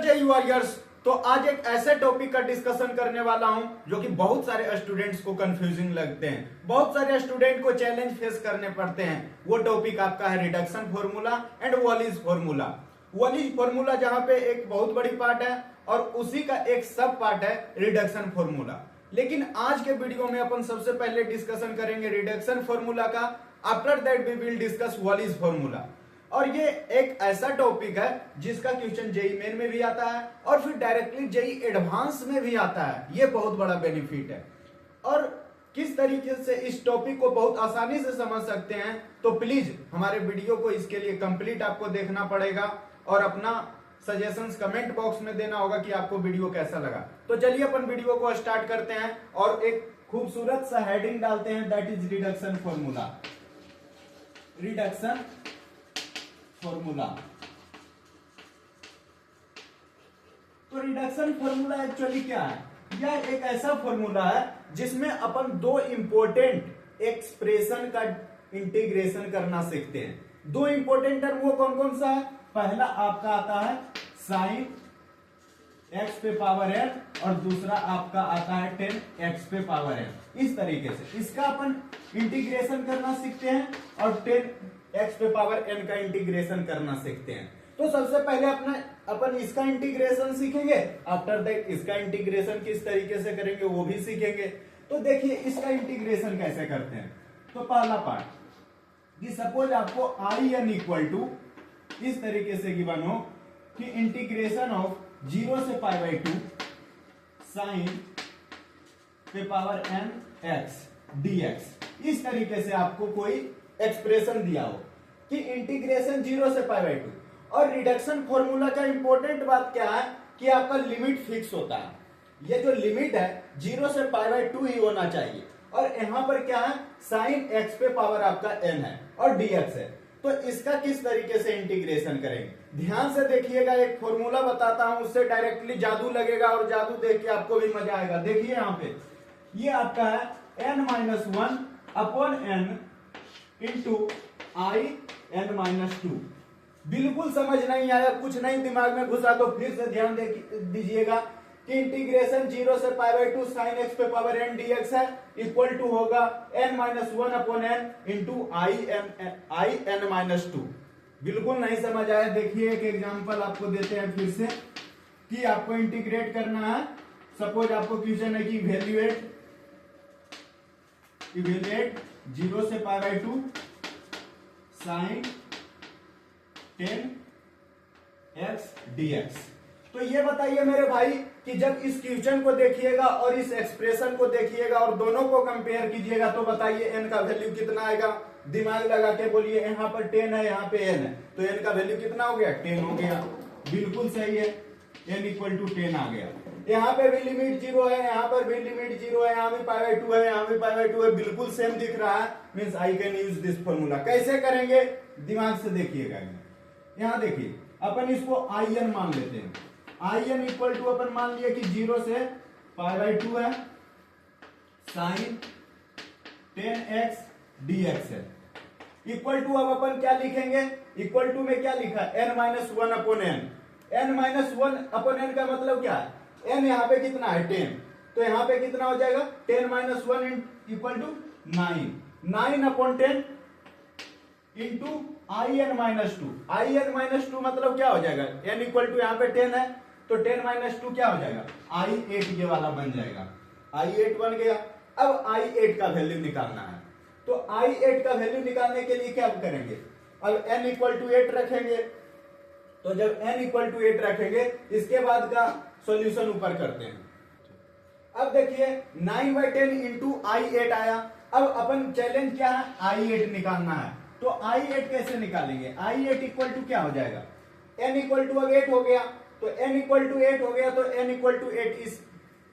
जय वॉरियर्स। तो आज एक ऐसे टॉपिक का डिस्कशन करने वाला हूं जो कि बहुत सारे स्टूडेंट्स को कंफ्यूजिंग लगते हैं, बहुत सारे स्टूडेंट को चैलेंज फेस करने पड़ते हैं। वो टॉपिक आपका है reduction formula and Wallis formula. Wallis formula जहां पे एक बहुत बड़ी पार्ट है और उसी का एक सब पार्ट है रिडक्शन फॉर्मूला। लेकिन आज के वीडियो में अपन सबसे पहले डिस्कशन करेंगे रिडक्शन फॉर्मूला का। After that we will discuss Wallis formula. और ये एक ऐसा टॉपिक है जिसका क्वेश्चन जेई मेन में भी आता है और फिर डायरेक्टली जेई एडवांस में भी आता है। ये बहुत बड़ा बेनिफिट है। और किस तरीके से इस टॉपिक को बहुत आसानी से समझ सकते हैं, तो प्लीज हमारे वीडियो को इसके लिए कंप्लीट आपको देखना पड़ेगा और अपना सजेशंस कमेंट बॉक्स में देना होगा कि आपको वीडियो कैसा लगा। तो चलिए अपन वीडियो को स्टार्ट करते हैं और एक खूबसूरत सा हेडिंग डालते हैं, that is reduction formula. Reduction formula. तो रिडक्शन फॉर्मूला एक्चुअली क्या है? यह एक ऐसा फॉर्मूला है जिसमें अपन दो इंपॉर्टेंट एक्सप्रेशन का इंटीग्रेशन करना सीखते हैं। दो इंपॉर्टेंट टर्म वो कौन कौन सा है? पहला आपका आता है साइन एक्स पे पावर एन और दूसरा आपका आता है टेन एक्स पे पावर एन। इस तरीके से इसका अपन इंटीग्रेशन करना सीखते हैं और टेन एक्स पे पावर एन का इंटीग्रेशन करना सीखते हैं। तो सबसे पहले अपन इसका इंटीग्रेशन सीखेंगे, आफ्टर दैट इसका इंटीग्रेशन किस तरीके से करेंगे वो भी सीखेंगे। तो देखिए इसका इंटीग्रेशन कैसे करते हैं। तो पहला पार्ट कि सपोज आपको आई एन इक्वल टू इस तरीके से गिवन हो कि इंटीग्रेशन ऑफ 0 से पाई बाई 2 साइन पे पावर एन एक्स dx। इस तरीके से आपको कोई एक्सप्रेशन दिया हो कि इंटीग्रेशन 0 से पाई बाई 2। और रिडक्शन फॉर्मूला का इंपॉर्टेंट बात क्या है कि आपका लिमिट फिक्स होता है। ये जो लिमिट है 0 से पाई बाई 2 ही होना चाहिए। और यहां पर क्या है, साइन एक्स पे पावर आपका n है और dx है। तो इसका किस तरीके से इंटीग्रेशन करेंगे, ध्यान से देखिएगा। एक फॉर्मूला बताता हूं, उससे डायरेक्टली जादू लगेगा और जादू देख के आपको भी मजा आएगा। देखिए यहां पे ये आपका है n-1 upon n into i n-2। बिल्कुल समझ नहीं आया, कुछ नहीं दिमाग में घुसा तो फिर से ध्यान दीजिएगा कि इंटीग्रेशन 0 से पाई बाई 2 साइन एक्स पे पावर n dx है इक्वल टू होगा n-1 upon n into i n-2। बिल्कुल नहीं समझ आया, देखिए एक एग्जांपल आपको देते हैं फिर से कि आपको इंटीग्रेट करना है। सपोज आपको क्वेश्चन है कि इवेल्युएट 0 से pi by 2 sine 10 x dx। तो ये बताइए मेरे भाई कि जब इस क्वेश्चन को देखिएगा और इस एक्सप्रेशन को देखिएगा और दोनों को कंपेयर कीजिएगा तो बताइए n का वैल्यू कितना आएगा। दिमाग लगा के बोलिए, यहाँ पर 10 है यहाँ पे n है, तो n का वैल्यू कितना हो गया? 10 हो गया। बिल्कुल सही है, n इक्वल टू 10 आ गया। यहाँ पे भी लिमिट 0 है, यहाँ पर भी लिमिट 0 है, यहाँ भी पाई बाई 2 है, यहाँ भी पाई बाई 2 है, बिल्कुल सेम दिख रहा है। Means I can use this formula. कैसे करेंगे दिमाग से देखिएगा। यहाँ देखिए अपन इसको आई एन मान लेते हैं। आई एन इक्वल टू अपन मान लिया कि 0 से पाई बाई 2 है साइन 10x dx है इक्वल टू। अब अपन क्या लिखेंगे, इक्वल टू में क्या लिखा है? n-1 upon n। n-1 upon n का मतलब क्या है? n यहाँ पे कितना है? 10। तो यहाँ पे कितना हो जाएगा? 10-1 equal to 9। 9 upon 10 into i n-2। I n-2 मतलब क्या हो जाएगा? n इक्वल टू यहाँ पे 10 है तो 10-2 क्या हो जाएगा? i8 ये वाला बन जाएगा। i8 बन गया। अब i8 का वैल्यू निकालना है। तो i8 का वैल्यू निकालने के लिए क्या करेंगे? अब n इक्वल टू 8 रखेंगे। तो जब n इक्वल टू 8 रखेंगे इसके बाद का सॉल्यूशन ऊपर करते हैं। अब देखिए 9/10 इंटू i8 आया। अब अपन चैलेंज क्या है? i8 निकालना है। तो i8 कैसे निकालेंगे? i8 इक्वल टू क्या हो जाएगा? n इक्वल टू 8 हो गया। तो n इक्वल टू 8 हो गया तो n इक्वल टू 8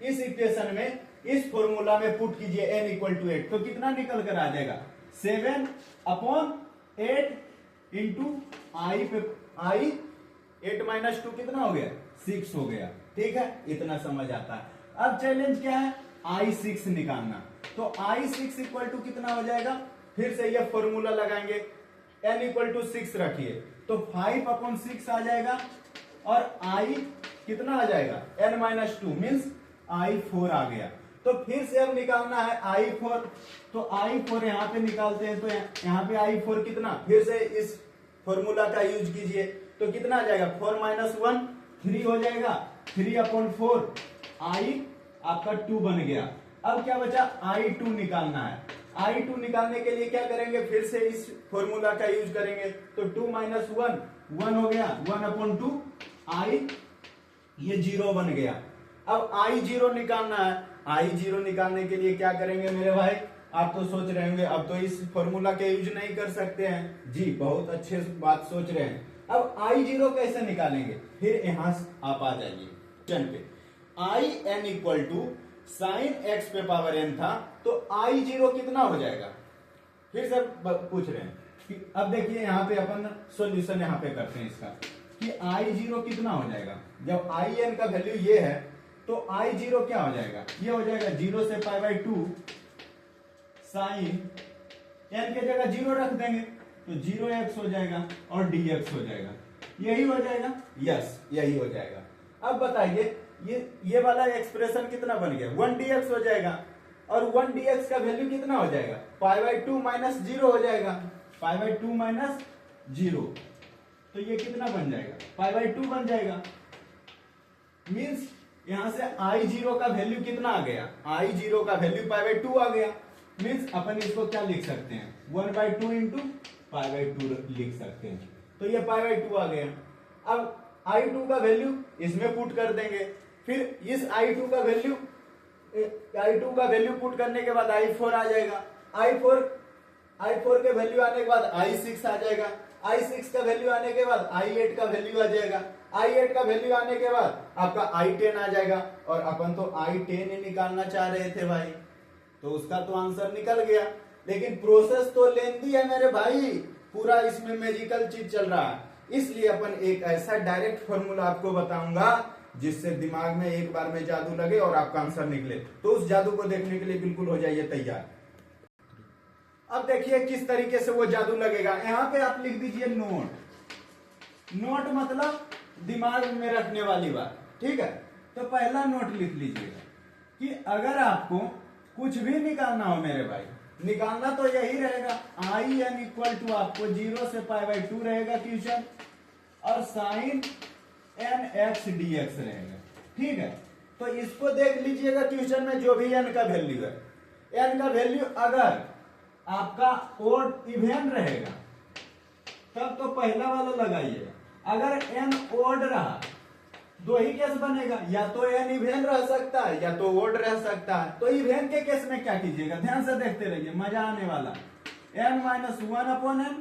इस इक्वेशन में, इस फॉर्मूला में पुट कीजिए n इक्वल टू 8। तो कितना निकल कर आ जाएगा? 7 अपॉन 8 इंटू आई 8-2 कितना हो गया? 6 हो गया। ठीक है, इतना समझ आता है। अब चैलेंज क्या है? i6 निकालना। तो i6 इक्वल टू कितना हो जाएगा? फिर से ये फॉर्मूला लगाएंगे, n इक्वल टू 6 रखिए तो 5/6 आ जाएगा और i कितना आ जाएगा n-2 मीन्स I4 आ गया। तो फिर से अब निकालना है I4, तो I4 यहाँ पे निकालते हैं, तो यहाँ पे I4 कितना, फिर से इस फॉर्मूला का यूज कीजिए, तो कितना आ जाएगा 4 - 1 3 हो जाएगा, 3/4 I आपका 2 बन गया। अब क्या बचा, I2 निकालना है। I2 निकालने के लिए क्या करेंगे, फिर से इस फॉर्मूला का यूज करेंगे, तो 2 - 1 1 हो गया, 1/2 I ये 0 बन गया। अब I0 निकालना है। I0 निकालने के लिए क्या करेंगे मेरे भाई, आप तो सोच रहे होंगे अब तो इस फॉर्मूला के यूज नहीं कर सकते हैं जी, बहुत अच्छे बात सोच रहे हैं। अब I0 कैसे निकालेंगे, फिर यहां आप आ जाइए क्वेश्चन पे। I n = sin x पे पावर n था, तो I0 कितना हो जाएगा, फिर से पूछ रहे हैं कि अब देखिए यहाँ पे अपन सॉल्यूशन यहाँ पे करते हैं इसका कि I0 कितना हो जाएगा, जब In का वैल्यू ये है तो I0 क्या हो जाएगा, ये हो जाएगा 0 से π/2 साइन n के जगह 0 रख देंगे तो 0x हो जाएगा और dx हो जाएगा, यही हो जाएगा, यस यही हो जाएगा। अब बताइए ये वाला एक्सप्रेशन कितना बन गया, 1dx हो जाएगा, और 1dx का वैल्यू कितना हो जाएगा, π/2 - 0 हो जाएगा, π/2 - 0, तो ये कितना बन जाएगा, π/2 बन जाएगा। मीन्स यहां से I0 का वैल्यू कितना आ गया, I0 का वैल्यू π/2 आ गया। मीन्स अपन इसको क्या लिख सकते हैं, 1/2 × π/2 लिख सकते हैं, तो ये π/2 आ गया। अब I2 का वैल्यू इसमें पुट कर देंगे, फिर इस I2 का वैल्यू पुट करने के बाद I4 आ जाएगा, I4 के वैल्यू आने के बाद I6 आ जाएगा, I6 का वैल्यू आने के बाद I8 का वैल्यू आ जाएगा, I8 का वैल्यू आने के बाद आपका I10 आ जाएगा, और अपन तो I10 ही निकालना चाह रहे थे भाई, तो उसका तो आंसर निकल गया। लेकिन प्रोसेस तो लेंदी है मेरे भाई, पूरा इसमें मैजिकल चीज चल रहा है, इसलिए अपन एक ऐसा डायरेक्ट फॉर्मूला आपको बताऊंगा जिससे दिमाग में एक बार में जादू लगे और आपका आंसर निकले। तो उस जादू को देखने के लिए बिल्कुल हो जाइए तैयार। अब देखिए किस तरीके से वो जादू लगेगा। यहाँ पे आप लिख दीजिए नोट मतलब दिमाग में रखने वाली बात, ठीक है। तो पहला नोट लिख लीजिएगा कि अगर आपको कुछ भी निकालना हो मेरे भाई, निकालना तो यही रहेगा, In = आपको 0 से π/2 रहेगा क्वेश्चन, और sin nx dx रहेगा, ठीक है। तो इसको देख लीजिएगा क्वेश्चन में जो भी n का वैल्यू है, n का वैल्यू अगर आपका ओड इवन रहेगा तब तो पहला वाला लगाइएगा, अगर n ओड रहा दो ही केस बनेगा, या तो n इवन रह सकता है या तो ओड रह सकता है। तो इवन के केस में क्या कीजिएगा, ध्यान से देखते रहिए, मजा आने वाला। n - 1/n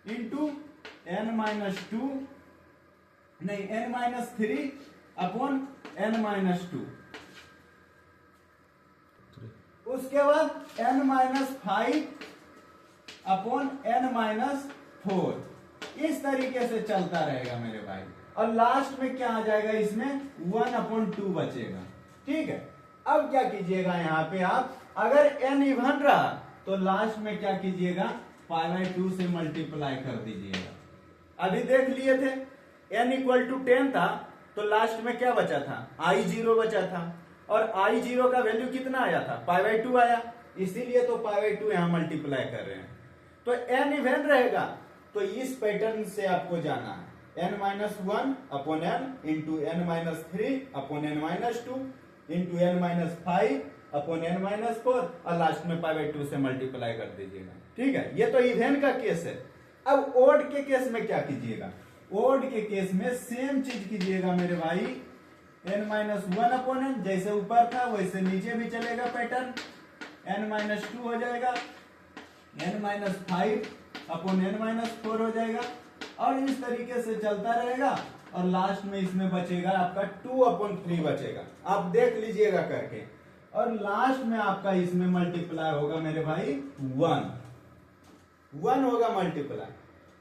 इंटू n-2 नहीं n-3/n-2, उसके बाद n-5/n-4, इस तरीके से चलता रहेगा मेरे भाई, और लास्ट में क्या आ जाएगा, इसमें 1/2 बचेगा, ठीक है। अब क्या कीजिएगा, यहाँ पे आप अगर n इवन रहा तो लास्ट में क्या कीजिएगा, π/2 से मल्टीप्लाई कर दीजिएगा। अभी देख लिए थे n = 10 था, तो लास्ट में क्या बचा था, I0 बचा था, और I0 का वैल्यू कितना आया था, π/2 आया, इसीलिए तो π/2 यहाँ मल्टीप्लाई कर रहे हैं। तो n इवन रहेगा तो इस पैटर्न से आपको जाना है, n-1/n into n-3/n-2 into n-5/n-4, और लास्ट में π/2 से मल्टीप्लाई कर दीजिएगा, ठीक है। ये तो इवन का केस है। अब ओड के केस में क्या कीजिएगा, ओड के केस में सेम चीज कीजिएगा मेरे भाई, n-1/n जैसे ऊपर था वैसे नीचे भी चलेगा पैटर्न, n-2 हो जाएगा, n-5/n-4 हो जाएगा, और इस तरीके से चलता रहेगा, और लास्ट में इसमें बचेगा आपका 2/3 बचेगा, आप देख लीजिएगा करके, और लास्ट में आपका इसमें मल्टीप्लाई होगा मेरे भाई 1 होगा मल्टीप्लाई।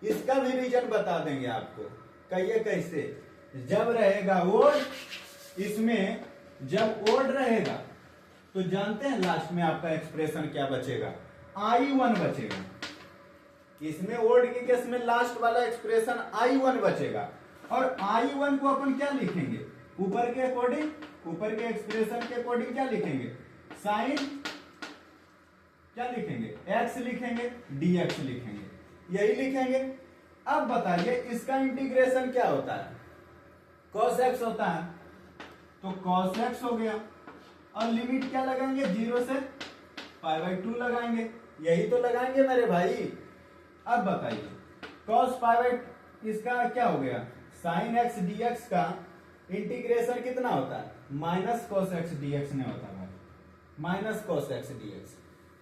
इसका भी रीजन बता देंगे आपको, कहिए कैसे, जब रहेगा ओड, इसमें जब ओड रहेगा तो जानते हैं लास्ट में आपका एक्सप्रेशन क्या बचेगा, I1 बचेगा। इसमें ओड के केस में लास्ट वाला एक्सप्रेशन I1 बचेगा, और I1 को अपन क्या लिखेंगे, ऊपर के अकॉर्डिंग, ऊपर के एक्सप्रेशन के अकॉर्डिंग क्या लिखेंगे, साइन क्या लिखेंगे, x लिखेंगे, dx लिखेंगे, यही लिखेंगे। अब बताइए इसका इंटीग्रेशन क्या होता है, cos x होता है, तो cos x हो गया, और लिमिट क्या लगाएंगे, 0 से π/2 लगाएंगे, यही तो लगाएंगे मेरे भाई। अब बताइए cos π/2 इसका क्या हो गया, sin x dx का इंटीग्रेशन कितना होता है, माइनस cos x dx ने होता है, माइनस cos x dx,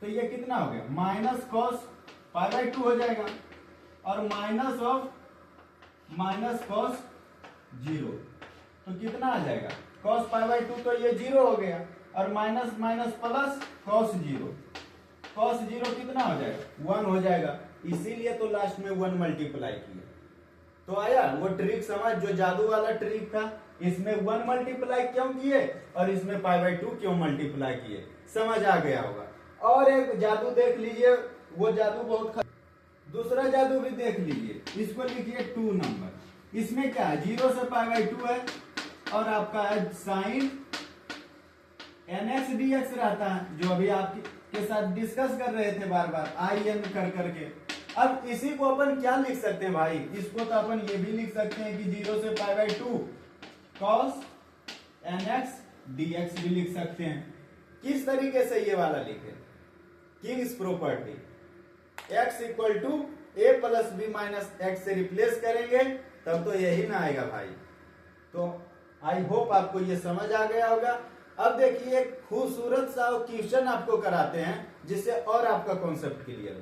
तो ये कितना हो गया, माइनस cos π/2 हो जाएगा, और माइनस cos 0, तो कितना आ जाएगा, cos π/2 तो ये 0 हो गया, और minus minus plus cos 0, cos 0 कितना हो जाएगा, 1 हो जाएगा, इसीलिए तो लास्ट में 1 मल्टीप्लाई किया। तो आया वो ट्रिक समझ, जो जादू वाला ट्रिक था, इसमें 1 मल्टीप्लाई क्यों किए और इसमें π/2 क्यों मल्टीप्लाई किए, समझ आ गया होगा। और एक जादू देख लीजिए, वो जादू बहुत दूसरा जादू भी देख लीजिए, इसको लिखिए 2 नंबर, इसमें क्या है, 0 से π/2 है, और आपका है साइन nx dx रहता है, जो अभी आपके साथ डिस्कस कर रहे थे बार बार in कर करके। अब इसी को अपन क्या लिख सकते हैं भाई, इसको तो अपन ये भी लिख सकते हैं कि 0 से π/2 cos nx dx भी लिख सकते हैं। किस तरीके से ये वाला लिखे, king's property, x equal to a plus b minus x से रिप्लेस करेंगे तब तो यही ना आएगा भाई। तो आई होप आपको ये समझ आ गया होगा। अब देखिए एक खूबसूरत सा क्वेश्चन आपको कराते हैं जिससे और आपका कॉन्सेप्ट क्लियर हो।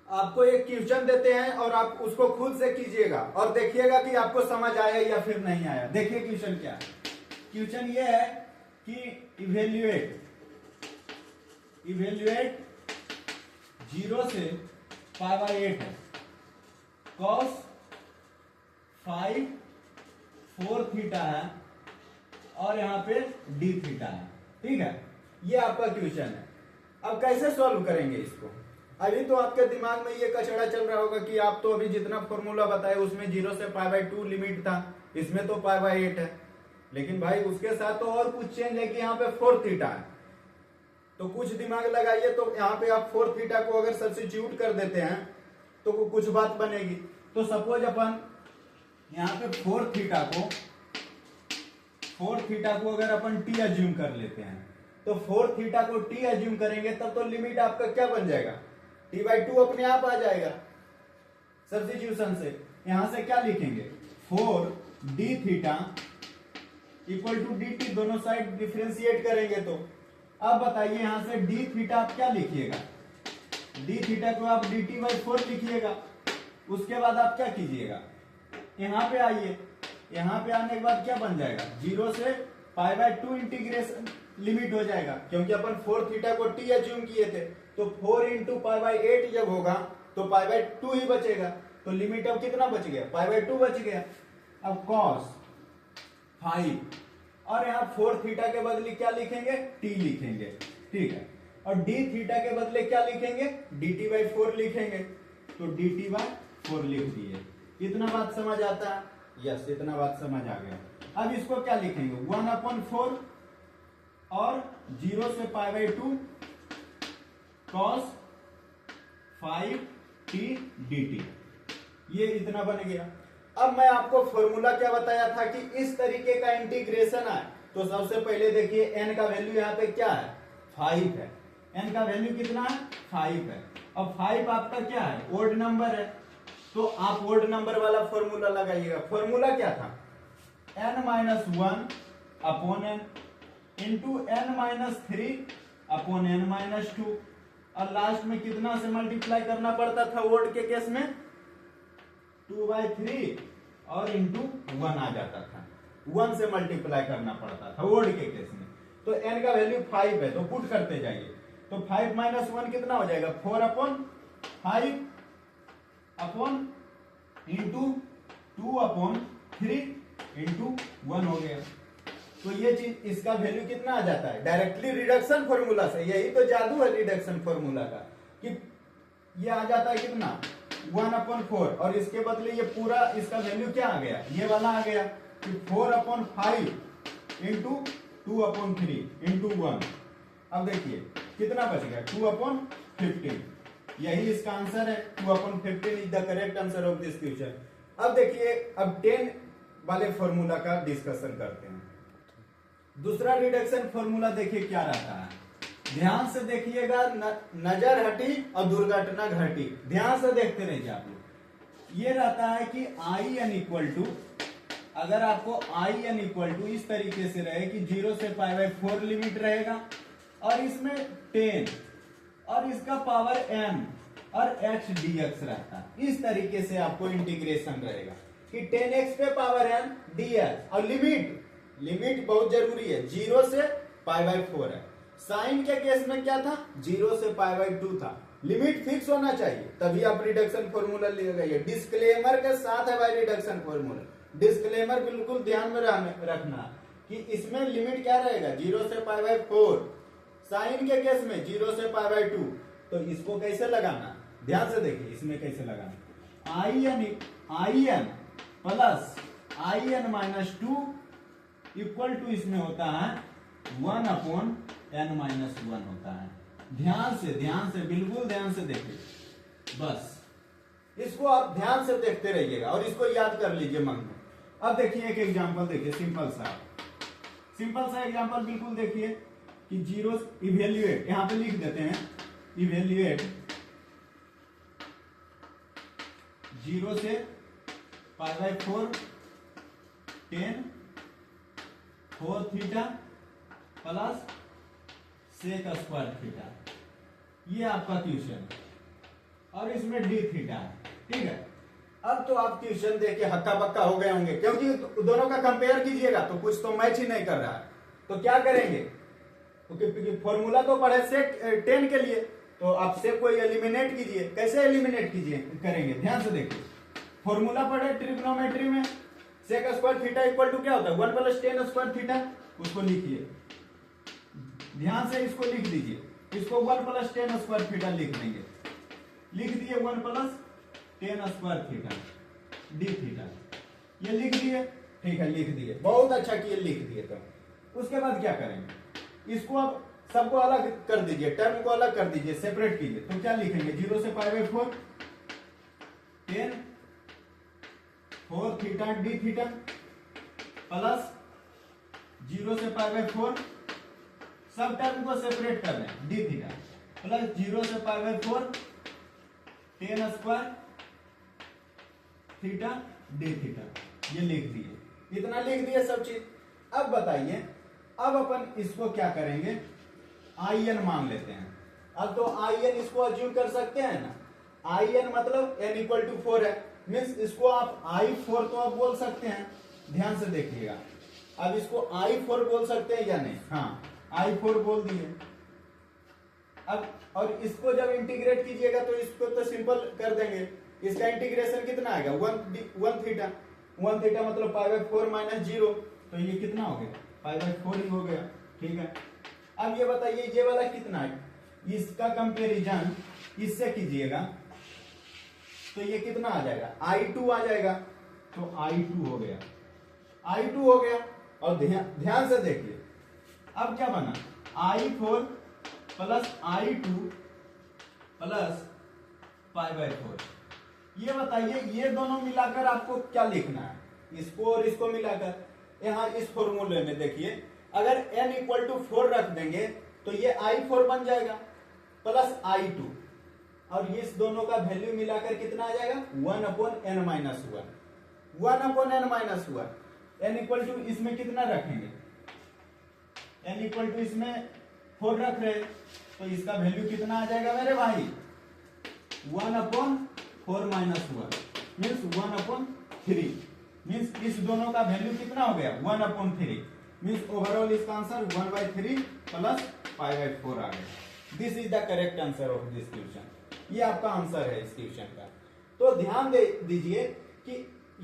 आपको एक क्वेश्चन देते हैं और आप उसको खुद से कीजिएगा और देखिएगा कि आपको समझ आया या फिर नहीं आया। देखिए क्वेश्चन क्या है, क्वेश्चन ये है कि इवेल्युएट 0 से π/8 है, cos 5 4 थीटा है और यहाँ पे d थीटा है, ठीक है। ये आपका क्वेश्चन है। अब कैसे सॉल्व करेंगे इसको, अभी तो आपके दिमाग में ये कचड़ा चल रहा होगा कि आप तो अभी जितना फॉर्मूला बताए उसमें 0 से π/2 लिमिट था, इसमें तो π/8 है, लेकिन भाई उसके साथ तो और कुछ चेंज है कि यहाँ पे 4 थीटा है। तो कुछ दिमाग लगाइए, तो यहाँ पे आप 4 थीटा को अगर सब्स्टिट्यूट कर देते हैं तो कुछ बात बनेगी। तो सपोज अपन यहाँ पे 4 थीटा को अगर अपन t अज्यूम कर लेते हैं, तो 4 थीटा को t अज्यूम करेंगे तब तो लिमिट आपका क्या बन जाएगा, t/2 अपने आप आ जाएगा सब्स्टिट्यूशन से। यहां से क्या लिखेंगे, 4d theta equal to dt, दोनों साइड डिफरेंशिएट करेंगे। तो अब बताइए यहां से d थीटा आप क्या लिखिएगा, d थीटा को आप dt/4 लिखिएगा। उसके बाद आप क्या कीजिएगा, यहाँ पे आइए, यहाँ पे आने के बाद क्या बन जाएगा, 0 से π/2 इंटीग्रेशन लिमिट हो जाएगा, क्योंकि अपन 4 थीटा को t अज्यूम किए थे। तो 4 इंटू π/8 जब होगा तो π/2 ही बचेगा, तो लिमिट अब कितना बच गया, π/2 बच गया। अब cos 5 और यहाँ 4 थीटा के बदले क्या लिखेंगे, t लिखेंगे, ठीक है। और d थीटा के बदले क्या लिखेंगे, dt/4 लिखेंगे, तो dt/4 लिख दिए। इतना बात समझ आता है, यस इतना बात समझ आ गया। अब इसको क्या लिखेंगे, 1/4 और 0 से π/2 cos 5t dt, ये इतना बन गया। अब मैं आपको फॉर्मूला क्या बताया था कि इस तरीके का इंटीग्रेशन है। तो सबसे पहले देखिए n का वैल्यू यहाँ पे क्या है, 5 है, n का वैल्यू कितना है, 5 है। अब 5 आपका क्या है, ओड नंबर है, तो आप ओड नंबर वाला फॉर्मूला लगाइएगा। फॉर्मूला क्या था, n-1 upon n into n-3 upon n-2, और लास्ट में कितना से मल्टीप्लाई करना पड़ता था ओड के केस में, 2/3 और इंटू 1 आ जाता था, 1 से मल्टीप्लाई करना पड़ता था ओड के केस में। तो n का वैल्यू 5 है, तो पुट करते जाइए, तो 5 - 1 कितना हो जाएगा, 4/5 अपॉन इंटू 2/3 इंटू 1 हो गया। तो ये चीज, इसका वैल्यू कितना आ जाता है, डायरेक्टली रिडक्शन फॉर्मूला से, यही तो जादू है रिडक्शन फॉर्मूला का, कि ये आ जाता है कितना 1/4 और इसके बदले ये पूरा इसका वैल्यू क्या आ गया, ये वाला आ गया कि 4/5 इंटू 2/3 इंटू 1। अब देखिए कितना बच गया 2/15। यही इसका आंसर है, 2/15 is the correct answer of this question. अब देखिए अब 10 वाले फॉर्मूला का डिस्कशन करते हैं। दूसरा रिडक्शन फॉर्मूला देखिए क्या रहता है, ध्यान से देखिएगा, नजर हटी और दुर्घटना घटी, ध्यान से देखते रहिए आप लोग। ये रहता है कि आई एन इक्वल टू, अगर आपको आई एन इक्वल टू इस तरीके से रहे कि 0 से π/4 लिमिट रहेगा और इसमें 10 और इसका पावर m और h dx रहता है, इस तरीके से आपको इंटीग्रेशन रहेगा कि 10x पे पावर m dx और लिमिट बहुत जरूरी है, 0 से π/4 है। साइन के केस में क्या था, 0 से π/2 था। लिमिट फिक्स होना चाहिए तभी आप रिडक्शन फॉर्मूला लिएगा। ये डिस्क्लेमर के साथ है भाई रिडक्शन फॉर्मूला, डिस्क्लेमर बिल्कुल ध्यान में रखना कि इसमें लिमिट क्या रहेगा 0 से π/4, साइन के केस में 0 से π/2। तो इसको कैसे लगाना, ध्यान से देखिए इसमें कैसे लगाना, i n plus i n minus 2 equal to इसमें होता है 1/n-1 होता है। ध्यान से बिल्कुल ध्यान से देखिए, बस इसको आप ध्यान से देखते रहिएगा और इसको याद कर लीजिए मन में। अब देखिए एक एग्जांपल देखिए, सिंपल सा एग्जांपल बिल्कुल देखिए कि 0 इवेल्युएट, यहां पे लिख देते हैं इवेल्युएट 0 से π/4 10 4 theta plus sec square theta, ये आपका ट्यूशन और इसमें d थीटा है, ठीक है। अब तो आप ट्यूशन देके हक्का बक्का हो गए होंगे, क्योंकि दोनों का कंपेयर कीजिएगा तो कुछ तो मैच ही नहीं कर रहा है। तो क्या करेंगे, क्योंकि फॉर्मूला तो पढ़े सेक 10 के लिए, तो आप सेक को एलिमिनेट कीजिए। कैसे एलिमिनेट करेंगे, ध्यान से देखिए। फॉर्मूला पढ़े ट्रिग्नोमेट्री में, sec square theta equal to क्या होता है 1 + tan स्क्वायर थीटा, उसको लिखिए, ध्यान से इसको लिख दीजिए, इसको 1 + tan स्क्वायर थीटा लिख देंगे, लिख दिए 1 + tan square theta d theta, ये लिख दिए, ठीक है लिख दिए, बहुत अच्छा किए लिख दिए। तो उसके बाद क्या करेंगे, इसको अब सबको अलग कर दीजिए, टर्म को अलग कर दीजिए, सेपरेट कीजिए। तो क्या लिखेंगे 0 से π/4 tan 4 theta d theta plus 0 से π/4, सब टर्म को सेपरेट कर लें, d थीटा प्लस 0 से π/4 tan square theta d theta, ये लिख दिए, इतना लिख दिए सब चीज। अब बताइए, अब अपन इसको क्या करेंगे, आई एन मान लेते हैं। अब तो आई एन इसको अज्यूम कर सकते हैं ना, आई एन मतलब n = 4 है, मीन्स इसको आप I4 तो आप बोल सकते हैं, ध्यान से देखिएगा। अब इसको I4 बोल सकते हैं या नहीं, हाँ I4 बोल दिए। अब और इसको जब इंटीग्रेट कीजिएगा तो इसको तो सिंपल कर देंगे, इसका इंटीग्रेशन कितना आएगा 1 थीटा, 1 थीटा मतलब π/4 - 0, तो ये कितना हो गया π/4 ही हो गया, ठीक है। अब ये बताइए ये वाला कितना है, इसका कंपेरिजन इससे कीजिएगा तो ये कितना आ जाएगा I2 आ जाएगा, तो I2 हो गया, I2 हो गया। और ध्यान से देखिए अब क्या बना I4 प्लस I2 प्लस π/4। ये बताइए ये दोनों मिलाकर आपको क्या लिखना है, इसको और इसको मिलाकर। यहां इस फॉर्मूले में देखिए, अगर n = 4 रख देंगे तो ये I4 बन जाएगा प्लस I2, और इस दोनों का वैल्यू मिलाकर कितना आ जाएगा 1/n-1, 1/n-1। n = इसमें कितना रखेंगे, n = इसमें 4 रख रहे, तो इसका वैल्यू कितना आ जाएगा मेरे भाई 1/4 - 1 मीन्स 1/3, मीन्स इस दोनों का वैल्यू कितना हो गया 1/3, मीन्स ओवरऑल इसका आंसर 1/3 प्लस π/4 आ गया। This is the correct answer of this question, ये आपका आंसर है इस क्वेश्चन का। तो ध्यान दे दीजिए कि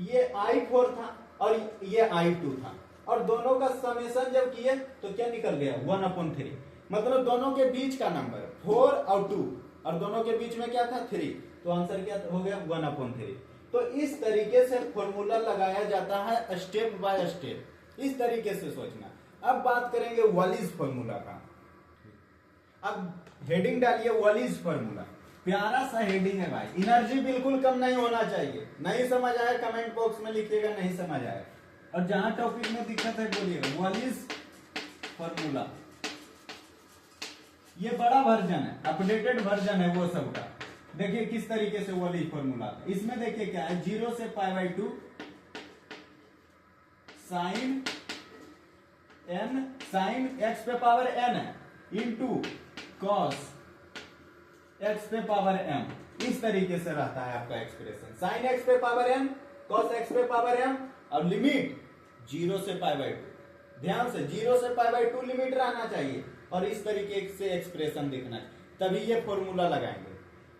ये I4 था और ये I2 था, और दोनों का समेशन जब किए तो क्या निकल गया 1/3, मतलब दोनों के बीच का नंबर 4 और 2, और दोनों के बीच में क्या था 3, तो आंसर क्या हो गया 1/3। तो इस तरीके से फॉर्मूला लगाया जाता है स्टेप बाय स्टेप, इस तरीके से सोचना। अब बात करेंगे वॉलिस फॉर्मूला का। अब हेडिंग डालिए वॉलिस फॉर्मूला, प्यारा सा हेडिंग है भाई, एनर्जी बिल्कुल कम नहीं होना चाहिए। नहीं समझ आया कमेंट बॉक्स में लिखिएगा नहीं समझ आया, और जहां टॉपिक में दिक्कत है बोलिएगा। वॉलिस फॉर्मूला ये बड़ा वर्जन है, अपडेटेड वर्जन है वो सब का। देखिए किस तरीके से वॉलिस फॉर्मूला, इसमें देखिए क्या है, 0 से π/2 साइन n, साइन x पे पावर n है, इंटू कॉस x पे पावर m। इस तरीके से रहता है आपका एक्सप्रेशन, साइन x पे पावर n, कॉस x पे पावर m, और लिमिट 0 से π/2। ध्यान से 0 से π/2 लिमिट रहना चाहिए, और इस तरीके से एक्सप्रेशन दिखना है, तभी ये फॉर्मूला लगाएंगे।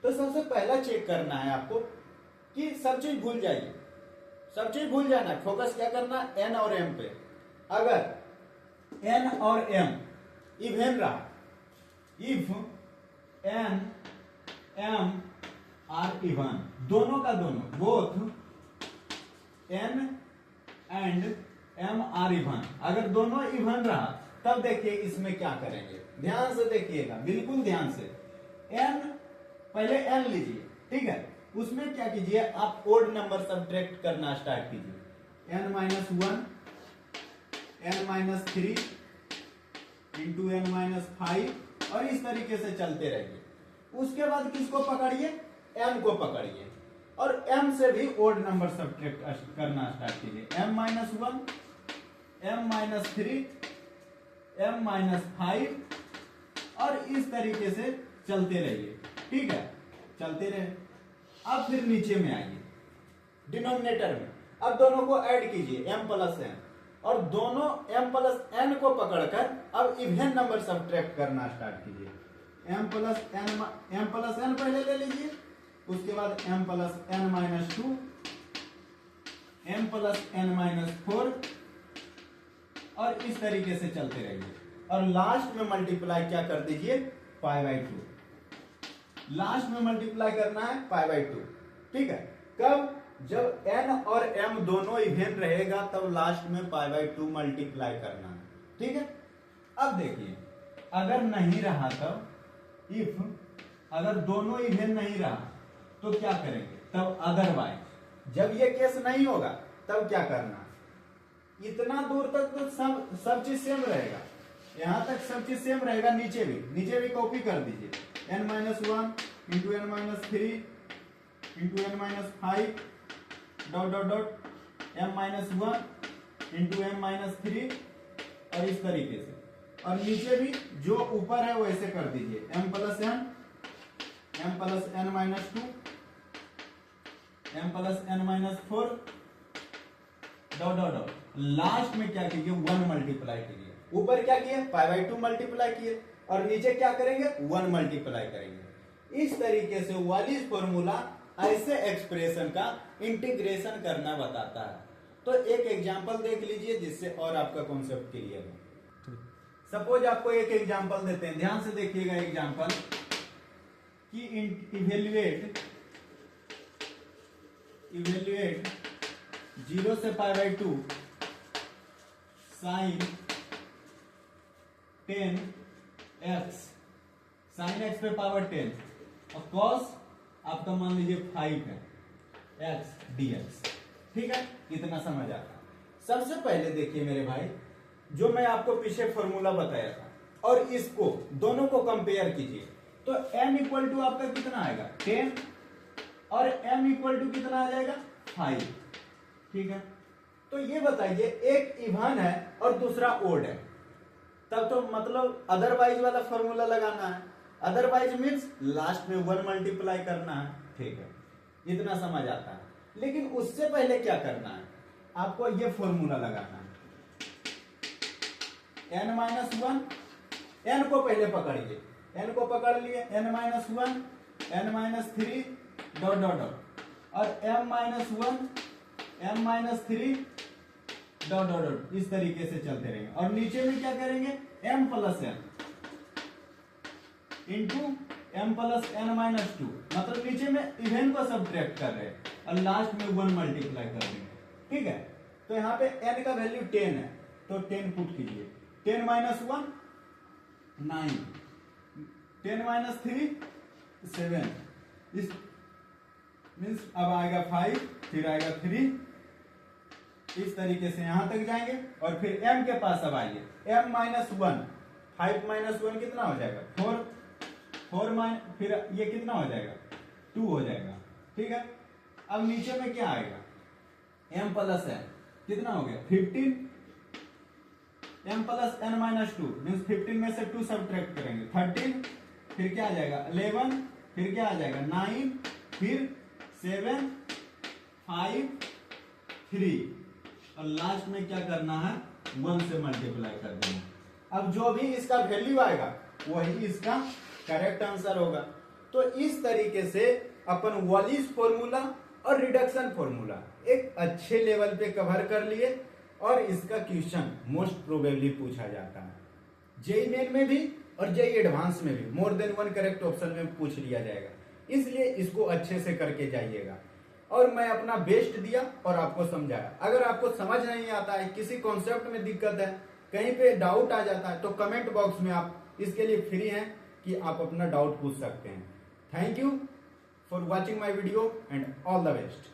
तो सबसे पहला चेक करना है आपको कि सब चीज भूल जाइए, सब चीज भूल जाना है, फोकस क्या करना है n और m पे। अगर n और m इवन रहा, if n m are even, दोनों का दोनों, both n and m are even, अगर दोनों इवन रहा तब देखिए इसमें क्या करेंगे। ध्यान से देखिएगा, बिल्कुल ध्यान से। n पहले n लीजिए, ठीक है, उसमें क्या कीजिए आप ओड नंबर सब्ट्रैक्ट करना स्टार्ट कीजिए। n-1, n-3 इंटू n-5, और इस तरीके से चलते रहिए। उसके बाद किसको पकड़िए, m को पकड़िए, और m से भी ओड नंबर सब्ट्रैक्ट करना स्टार्ट कीजिए। m-1, m-3, m-5, और इस तरीके से चलते रहिए, ठीक है, चलते रहे। अब फिर नीचे में आइए डिनोमिनेटर में, अब दोनों को ऐड कीजिए m प्लस n, और दोनों m प्लस n को पकड़कर अब इवन नंबर सब्ट्रैक्ट करना स्टार्ट कीजिए। m प्लस n पहले ले लीजिए, उसके बाद m plus n-2, m plus n-4, और इस तरीके से चलते रहिए, और लास्ट में मल्टीप्लाई क्या कर दीजिए π/2। लास्ट में मल्टीप्लाई करना है π/2, ठीक है। कब, जब n और m दोनों इवन रहेगा तब लास्ट में π/2 मल्टीप्लाई करना है, ठीक है। अब देखिए अगर नहीं रहा तब, इफ अगर दोनों इवन नहीं रहा तो क्या करेंगे, तब अदरवाइज। जब ये केस नहीं होगा तब क्या करना, इतना दूर तक तो सब चीज सेम रहेगा, यहां तक सब चीज सेम रहेगा, नीचे भी कॉपी कर दीजिए। n-1 into n-3 into n-5 dot dot dot m-1 into m-3, और इस तरीके से, और नीचे भी जो ऊपर है वैसे कर दीजिए। m plus n-2, m plus n-4 dot dot dot, last में क्या कीजिए 1 मल्टीप्लाई कीजिए। ऊपर क्या किए π/2 मल्टीप्लाई किए, और नीचे क्या करेंगे 1 मल्टीप्लाई करेंगे। इस तरीके से वॉलिस फॉर्मूला ऐसे एक्सप्रेशन का इंटीग्रेशन करना बताता है। तो एक एग्जांपल देख लीजिए जिससे और आपका कॉन्सेप्ट क्लियर हो। सपोज आपको एक एग्जांपल देते हैं, ध्यान से देखिएगा एग्जांपल कि इवेल्युएट 0 से π/2 साइन 10x, साइन x पे पावर 10, और कॉस आपका मान लीजिए 5 है, x dx, ठीक है, इतना समझ आता है। सबसे पहले देखिए मेरे भाई, जो मैं आपको पीछे फॉर्मूला बताया था और इसको दोनों को कंपेयर कीजिए, तो m इक्वल टू आपका कितना आएगा 10, और m इक्वल टू कितना आ जाएगा 5, ठीक है। तो ये बताइए एक इवन है और दूसरा ओड है, तब तो मतलब अदरवाइज वाला फॉर्मूला लगाना है। अदरवाइज मीन्स लास्ट में 1 मल्टीप्लाई करना है, ठीक है, इतना समझ आता है। लेकिन उससे पहले क्या करना है, आपको ये फॉर्मूला लगाना है। n-1, n को पहले पकड़िए, n को पकड़ लिए, n-1, n-3 dot dot dot, और m-1, m-3 dot dot dot, इस तरीके से चलते रहेंगे। और नीचे में क्या करेंगे m plus n into m plus n minus 2, मतलब नीचे में इवन को सब्ट्रैक्ट कर रहे हैं और लास्ट में 1 मल्टीप्लाई कर देंगे, ठीक है। तो यहाँ पे n का वैल्यू 10 है, तो 10 पुट कीजिए, 10 माइनस 1 9, 10 माइनस 3 7, इस मीन्स अब आएगा 5, फिर आएगा 3, इस तरीके से यहां तक जाएंगे और फिर m के पास अब आइए, m माइनस 1, 5 माइनस 1 कितना हो जाएगा 4, 4 माइनस फिर ये कितना हो जाएगा 2 हो जाएगा, ठीक है। अब नीचे में क्या आएगा m प्लस n कितना हो गया 15, m plus n minus 2 means 15 में से 2 सब्ट्रैक्ट करेंगे 13, फिर क्या आ जाएगा 11, फिर क्या आ जाएगा 9, फिर 7 5 3 और लास्ट में क्या करना है 1 से मल्टीप्लाई कर देना। अब जो भी इसका वैल्यू आएगा वही इसका करेक्ट आंसर होगा। तो इस तरीके से अपन वॉलिस फॉर्मूला और रिडक्शन फॉर्मूला एक अच्छे लेवल पे कवर कर लिए और इसका क्वेश्चन मोस्ट प्रोबेबली पूछा जाता है जेईई मेन में भी और जेईई एडवांस में भी, मोर देन 1 करेक्ट ऑप्शन में पूछ लिया जाएगा, इसलिए इसको अच्छे से करके जाइएगा। और मैं अपना बेस्ट दिया और आपको समझाया। अगर आपको समझ नहीं आता है, किसी कॉन्सेप्ट में दिक्कत है, कहीं पे डाउट आ जाता है, तो कमेंट बॉक्स में आप इसके लिए फ्री हैं कि आप अपना डाउट पूछ सकते हैं। Thank you for watching my video and all the best.